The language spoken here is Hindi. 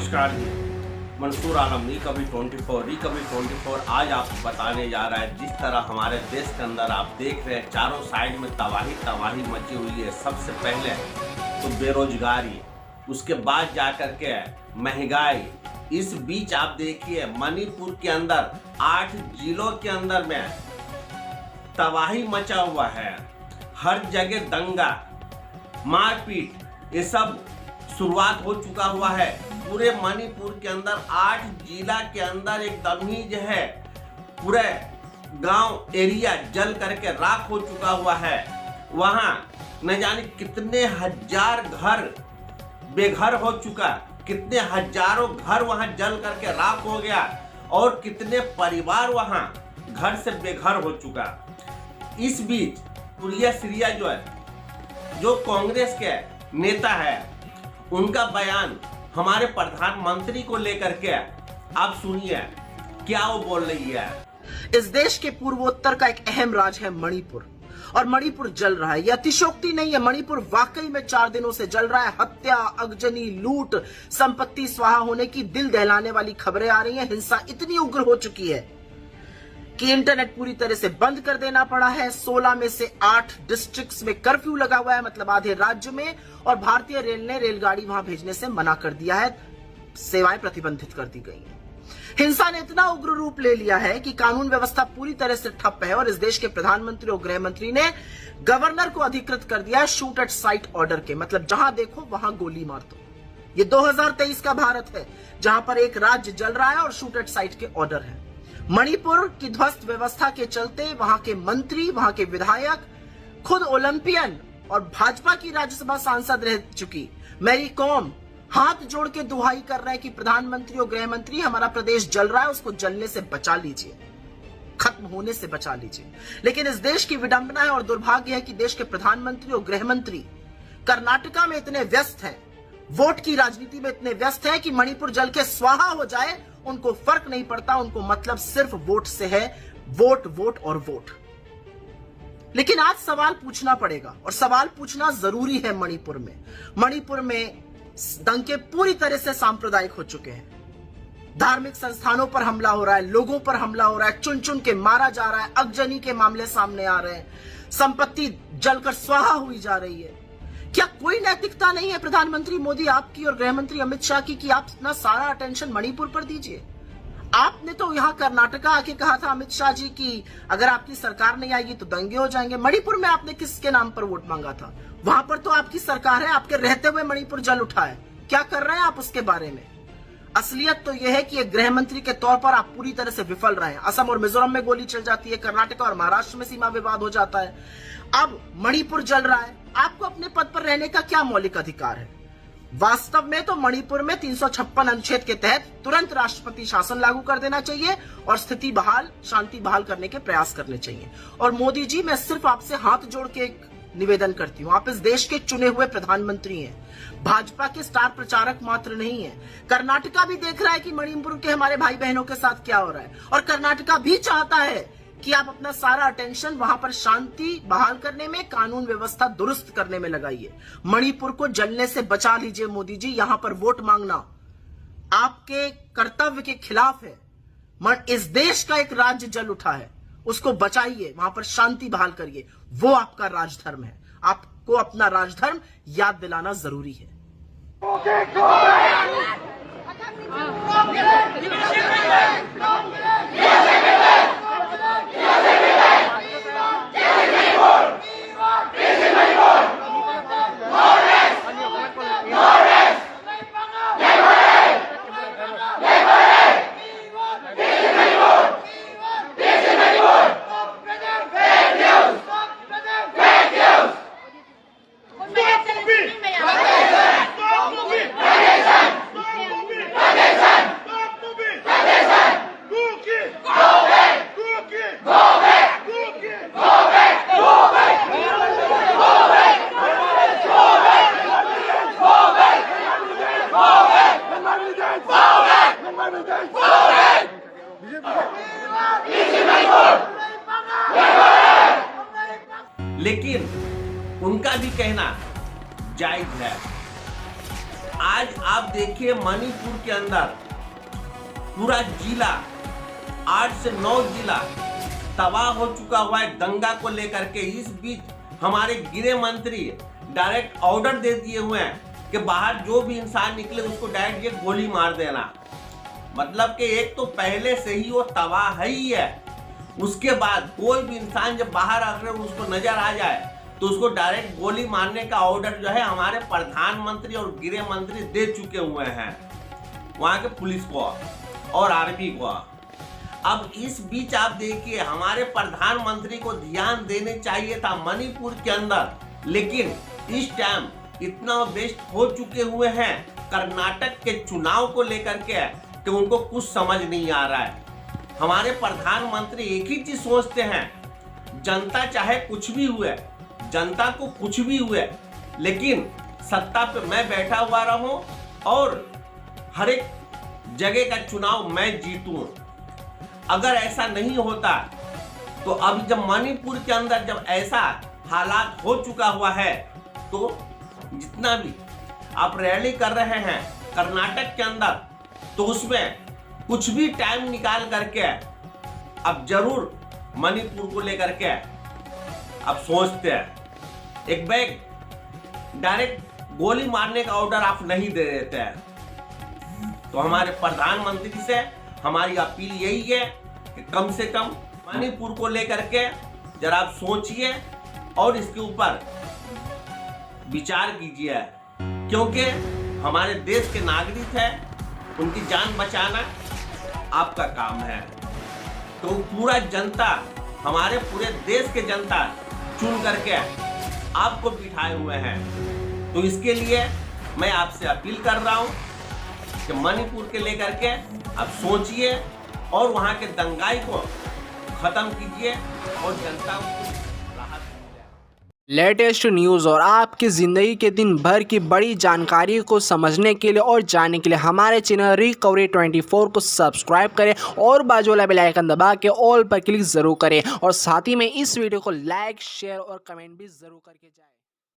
नमस्कार जी, मंसूर आलम रिकवरी 24 आज आपको बताने जा रहा है जिस तरह हमारे देश के अंदर आप देख रहे हैं चारों साइड में तबाही मची हुई है। सबसे पहले तो बेरोजगारी, उसके बाद जाकर के महंगाई। इस बीच आप देखिए मणिपुर के अंदर 8 जिलों के अंदर में तबाही मचा हुआ है। हर जगह दंगा, मारपीट, ये सब शुरुआत हो चुका हुआ है। पूरे मणिपुर के अंदर 8 जिला के अंदर एकदम ही जो है पूरे गांव एरिया जल करके राख हो चुका हुआ है। वहां न जाने कितने हजार घर बेघर हो चुका, कितने हजारों घर वहां जल करके राख हो गया और कितने परिवार वहां घर से बेघर हो चुका। इस बीच पुरिया सिरिया जो कांग्रेस के नेता है, उनका बयान हमारे प्रधानमंत्री को लेकर के आप सुनिए क्या वो बोल रही है। इस देश के पूर्वोत्तर का एक अहम राज्य है मणिपुर, और मणिपुर जल रहा है। यह अतिशयोक्ति नहीं है, मणिपुर वाकई में 4 दिनों से जल रहा है। हत्या, अगजनी, लूट, संपत्ति स्वाहा होने की दिल दहलाने वाली खबरें आ रही हैं। हिंसा इतनी उग्र हो चुकी है कि इंटरनेट पूरी तरह से बंद कर देना पड़ा है। 16 में से 8 डिस्ट्रिक्ट्स में कर्फ्यू लगा हुआ है, मतलब आधे राज्य में, और भारतीय रेल ने रेलगाड़ी वहां भेजने से मना कर दिया है, सेवाएं प्रतिबंधित कर दी गई हैं। हिंसा ने इतना उग्र रूप ले लिया है कि कानून व्यवस्था पूरी तरह से ठप है, और इस देश के प्रधानमंत्री और गृह मंत्री ने गवर्नर को अधिकृत कर दिया है शूट एट साइट ऑर्डर के, मतलब जहां देखो वहां गोली मार दो। ये 2023 का भारत है जहां पर एक राज्य जल रहा है और शूट एट साइट के ऑर्डर है। मणिपुर की ध्वस्त व्यवस्था के चलते वहां के मंत्री, वहां के विधायक, खुद ओलंपियन और भाजपा की राज्यसभा सांसद रह चुकी मैरी कॉम हाथ जोड़ के दुहाई कर रहे हैं कि प्रधानमंत्री और गृह मंत्री, हमारा प्रदेश जल रहा है, उसको जलने से बचा लीजिए, खत्म होने से बचा लीजिए। लेकिन इस देश की विडंबना है और दुर्भाग्य है कि देश के प्रधानमंत्री और गृह मंत्री कर्नाटका में इतने व्यस्त हैं, वोट की राजनीति में इतने व्यस्त हैं कि मणिपुर जल के स्वाहा हो जाए उनको फर्क नहीं पड़ता। उनको मतलब सिर्फ वोट से है, वोट वोट और वोट। लेकिन आज सवाल पूछना पड़ेगा, और सवाल पूछना जरूरी है। मणिपुर में दंगे पूरी तरह से सांप्रदायिक हो चुके हैं। धार्मिक संस्थानों पर हमला हो रहा है, लोगों पर हमला हो रहा है, चुन चुन के मारा जा रहा है, अगजनी के मामले सामने आ रहे हैं, संपत्ति जलकर स्वाहा हुई जा रही है। क्या कोई नैतिकता नहीं है प्रधानमंत्री मोदी आपकी और गृह मंत्री अमित शाह की कि आप अपना सारा अटेंशन मणिपुर पर दीजिए? आपने तो यहां कर्नाटका आके कहा था अमित शाह जी की अगर आपकी सरकार नहीं आएगी तो दंगे हो जाएंगे। मणिपुर में आपने किसके नाम पर वोट मांगा था? वहां पर तो आपकी सरकार है, आपके रहते हुए मणिपुर जल उठा है। क्या कर रहे हैं आप उसके बारे में? असलियत तो यह है कि एक गृह मंत्री के तौर पर आप पूरी तरह से विफल रहे हैं। असम और मिजोरम में गोली चल जाती है, कर्नाटक और महाराष्ट्र में सीमा विवाद हो जाता है, अब मणिपुर जल रहा है। आपको अपने पद पर रहने का क्या मौलिक अधिकार है? वास्तव में तो मणिपुर में 356 अनुच्छेद के तहत तुरंत राष्ट्रपति शासन लागू कर देना चाहिए और स्थिति बहाल, शांति बहाल करने के प्रयास करने चाहिए। और मोदी जी, मैं सिर्फ आपसे हाथ जोड़ के एक निवेदन करती हूँ, आप इस देश के चुने हुए प्रधानमंत्री हैं, भाजपा के स्टार प्रचारक मात्र नहीं है। कर्नाटका भी देख रहा है कि मणिपुर के हमारे भाई बहनों के साथ क्या हो रहा है, और कर्नाटका भी चाहता है कि आप अपना सारा अटेंशन वहां पर शांति बहाल करने में, कानून व्यवस्था दुरुस्त करने में लगाइए। मणिपुर को जलने से बचा लीजिए मोदी जी। यहां पर वोट मांगना आपके कर्तव्य के खिलाफ है। इस देश का एक राज्य जल उठा है, उसको बचाइए, वहां पर शांति बहाल करिए, वो आपका राजधर्म है। आपको अपना राजधर्म याद दिलाना जरूरी है। लेकिन उनका भी कहना जायज है। आज आप देखिए मणिपुर के अंदर पूरा जिला 8 से 9 जिला तबाह हो चुका हुआ है दंगा को लेकर के। इस बीच हमारे गृह मंत्री डायरेक्ट ऑर्डर दे दिए हुए हैं कि बाहर जो भी इंसान निकले उसको डायरेक्ट ये गोली मार देना। मतलब कि एक तो पहले से ही वो तबाह ही है, उसके बाद कोई भी इंसान जब बाहर अगर उसको नजर आ जाए तो उसको डायरेक्ट गोली मारने का ऑर्डर जो है हमारे प्रधानमंत्री और गृह मंत्री दे चुके हुए हैं वहां के पुलिस को और आर्मी को। अब इस बीच आप देखिए हमारे प्रधानमंत्री को ध्यान देने चाहिए था मणिपुर के अंदर, लेकिन इस टाइम इतना व्यस्त हो चुके हुए हैं कर्नाटक के चुनाव को लेकर के कि उनको कुछ समझ नहीं आ रहा है। हमारे प्रधानमंत्री एक ही चीज सोचते हैं, जनता चाहे कुछ भी हुए, जनता को कुछ भी हुए, लेकिन सत्ता पे मैं बैठा हुआ रहूं और हर एक जगह का चुनाव मैं जीतूं। अगर ऐसा नहीं होता तो अब जब मणिपुर के अंदर जब ऐसा हालात हो चुका हुआ है तो जितना भी आप रैली कर रहे हैं कर्नाटक के अंदर तो उसमें कुछ भी टाइम निकाल करके अब जरूर मणिपुर को लेकर के अब सोचते हैं। एक बैग डायरेक्ट गोली मारने का ऑर्डर आप नहीं दे देते हैं। तो हमारे प्रधानमंत्री से हमारी अपील यही है कि कम से कम मणिपुर को लेकर के जरा आप सोचिए और इसके ऊपर विचार कीजिए, क्योंकि हमारे देश के नागरिक हैं, उनकी जान बचाना आपका काम है। तो पूरा जनता, हमारे पूरे देश के जनता चुन करके आपको बिठाए हुए हैं। तो इसके लिए मैं आपसे अपील कर रहा हूं कि मणिपुर के लेकर के आप सोचिए और वहां के दंगाई को खत्म कीजिए और जनता को राहत दीजिए। लेटेस्ट न्यूज़ और आपकी ज़िंदगी के दिन भर की बड़ी जानकारी को समझने के लिए और जानने के लिए हमारे चैनल रिकवरी 24 को सब्सक्राइब करें और बाजू वाला बेल आइकन दबा के ऑल पर क्लिक ज़रूर करें और साथ ही में इस वीडियो को लाइक शेयर और कमेंट भी ज़रूर करके जाएं।